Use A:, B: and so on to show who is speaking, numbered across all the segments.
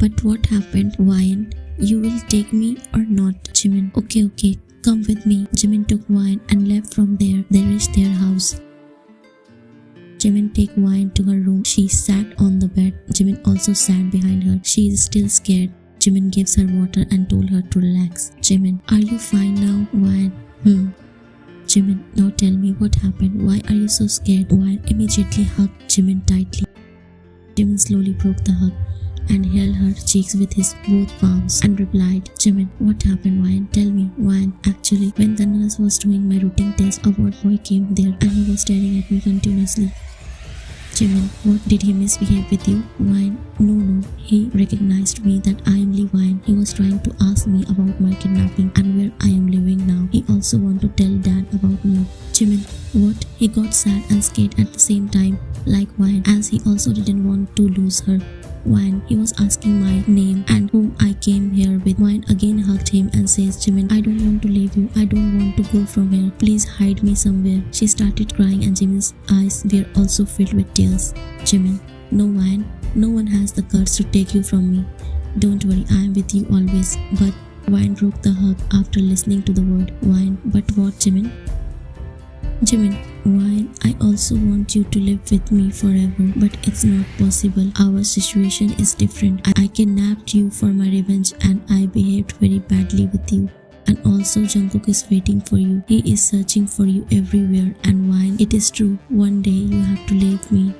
A: But what happened, Wine? You will take me or not? Jimin. Okay, come with me. Jimin took Wine and left from there. They reached their house. Jimin take Wine to her room. She sat on the bed. Jimin also sat behind her. She is still scared. Jimin gives her water and told her to relax. Jimin, are you fine now? Wine. Jimin, now tell me what happened. Why are you so scared? Wine immediately hugged Jimin tightly. Jimin slowly broke the hug and held her cheeks with his both palms and replied, Jimin, what happened, Wine? Tell me. Wine, actually, when the nurse was doing my routine test, a ward boy came there and he was staring at me continuously. Jimin, what, did he misbehave with you? Wine, no, he recognized me that I am Lee Wine. He was trying to ask me about my kidnapping and where I am living now. He also want to tell dad about me. Jimin, what? He got sad and scared at the same time, like Wine, as he also didn't want to lose her. Wine, he was asking my name and whom I came here with. Wine again hugged him and says, Jimin, I don't want to leave you. I don't want to go from here. Please hide me somewhere. She started crying and Jimin's eyes were also filled with tears. Jimin, no, Wine. No one has the guts to take you from me. Don't worry, I am with you always. But Wine broke the hug after listening to the word Wine. But what, Jimin? Jimin, Wine, I also want you to live with me forever, but it's not possible. Our situation is different. I kidnapped you for my revenge and I behaved very badly with you. And also Jungkook is waiting for you. He is searching for you everywhere. And Wine, it is true. One day you have to leave me.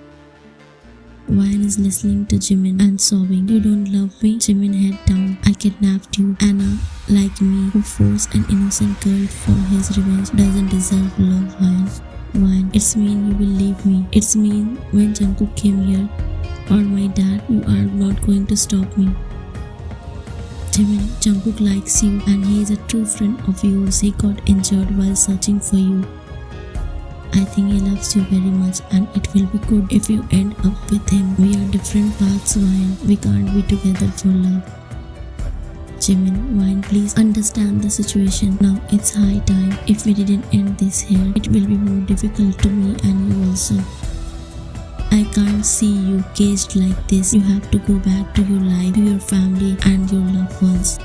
A: Wine is listening to Jimin and sobbing. You don't love me? Jimin head down. I kidnapped you. Anna, like me, who forced an innocent girl for his revenge, doesn't deserve love, Wine, it's mean you will leave me. It's mean when Jungkook came here, or my dad, you are not going to stop me. Jimin, Jungkook likes you and he is a true friend of yours. He got injured while searching for you. I think he loves you very much and it will be good if you end up with him. We are different paths, Wine. We can't be together for love. Jimin, Wine, please understand the situation. Now it's high time. If we didn't end this here, it will be more difficult to me and you also. I can't see you caged like this. You have to go back to your life, to your family and your loved ones.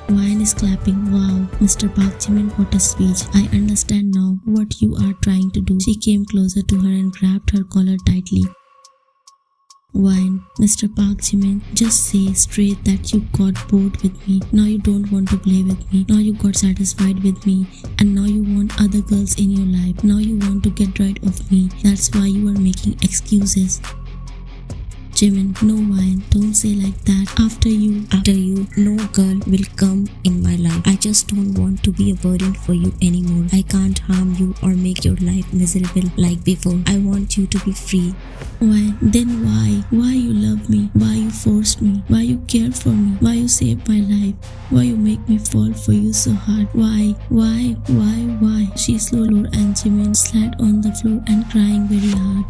A: Wine is clapping. Wow, Mr. Park Jimin, what a speech. I understand now what you are trying to do. She came closer to her and grabbed her collar tightly. Wine, Mr. Park Jimin, just say straight that you got bored with me. Now you don't want to play with me. Now you got satisfied with me. And now you want other girls in your life. Now you want to get rid of me. That's why you are making excuses. Jimin, no, Wine, don't say like that. After you, no girl will come in my life. I just don't want to be a burden for you anymore. I can't harm you or make your life miserable like before. I want you to be free. Why? Then why? Why you love me? Why you forced me? Why you care for me? Why you saved my life? Why you make me fall for you so hard? Why? She slowly and Jimin sat on the floor and crying very hard.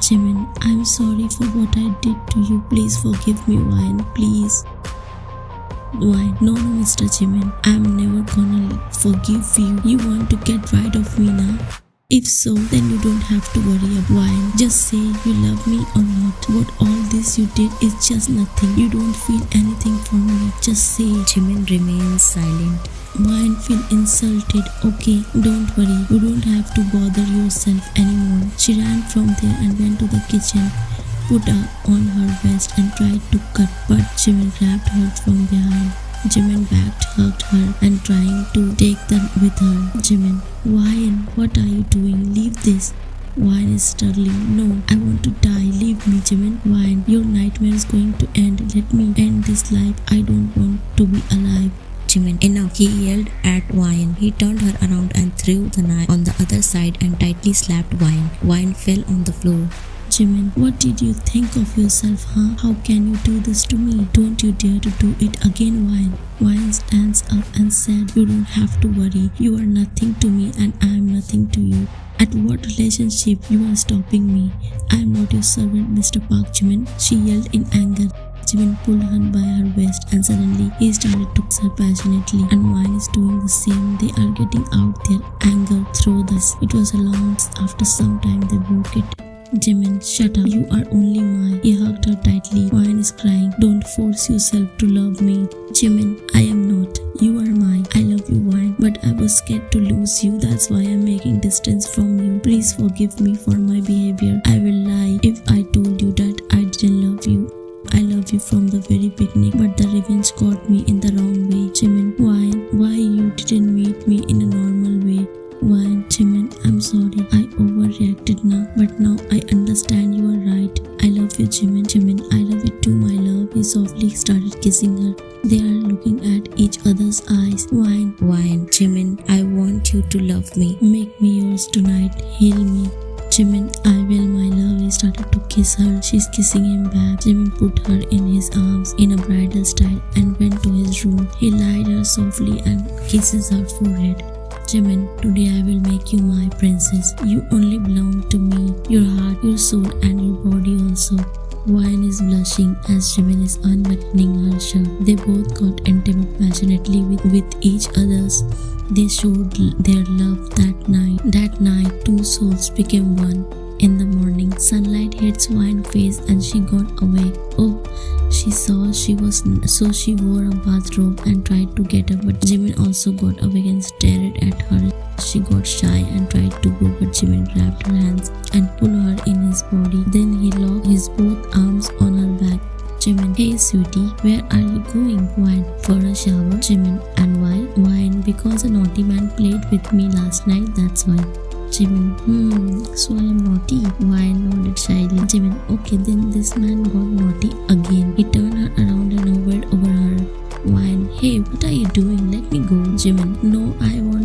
A: Jimin, I'm sorry for what I did to you. Please forgive me, Wine. Please. Wine, no, Mr. Jimin. I'm never gonna forgive you. You want to get rid of me now? If so, then you don't have to worry about Wine. Just say you love me or not. What all this you did is just nothing. You don't feel anything for me. Just say.
B: Jimin remains silent.
A: Wine feel insulted. Okay, don't worry. You don't have to bother yourself anymore. She ran from there and went to the kitchen, put on her vest and tried to cut, but Jimin grabbed her from behind. Jimin backed, hugged her and trying to take them with her. Jimin, Wine, what are you doing? Leave this. Wine is struggling. No, I want to die. Leave me, Jimin. Wine, your nightmare is going to end. Let me end this life. I don't want to be alive.
B: Jimin, enough, he yelled at Wine. He turned her around and threw the knife on the other side and tightly slapped Wine. Wine fell on the floor.
A: Jimin, what did you think of yourself, huh? How can you do this to me? Don't you dare to do it again, Wine. Wine stands up and said, you don't have to worry. You are nothing to me and I am nothing to you. At what relationship you are stopping me? I am not your servant, Mr. Park Jimin. She yelled in anger. Jimin pulled her by her waist and suddenly he started to kiss her passionately and Wine is doing the same. They are getting out their anger through this. It was a long after some time they broke it. Jimin, shut up. You are only mine. He hugged her tightly. Wine is crying. Don't force yourself to love me. Jimin, I am not. You are mine. I love you, Wine. But I was scared to lose you. That's why I'm making distance from you. Please forgive me for my behavior. I will lie if I told you that I didn't love you. I love you from the very beginning, but the revenge caught me in the wrong way. Jimin, why you didn't meet me in a normal way? Why, Jimin, I'm sorry. I overreacted now, but now I understand you are right. I love you, Jimin. Jimin, I love you too, my love. He softly started kissing her. They are looking at each other's eyes. Wine,
B: Jimin, I want you to love me.
A: make me yours tonight. Heal me. Jimin, I will, my love. He started to kiss her. She's kissing him back. Jimin put her in his arms in a bridal style and went to his room. He lied her softly and kisses her forehead. Jimin, today I will make you my princess. You only belong to me. Your heart, your soul and your body also. Wine is blushing as Jimin is unbuttoning her shirt. They both got intimate passionately with each others. They showed their love that night. That night, two souls became one. In the morning, sunlight hits Wine's face and she got awake. Oh, she saw she was so she wore a bathrobe and tried to get up, but Jimin also got awake and stared at her. She got shy and tried to go, but Jimin grabbed her hands and pulled her in his body. Then he locked his both arms on her back. Jimin, hey sweetie, where are you going? Wine, for a shower. Jimin, and why? Wine, because a naughty man played with me last night, that's why. Jimin, so I am naughty. Wine nodded shyly. Jimin, okay, then this man got naughty again. He turned her around and hovered over her. Wine, hey, what are you doing? Let me go. Jimin, no, I want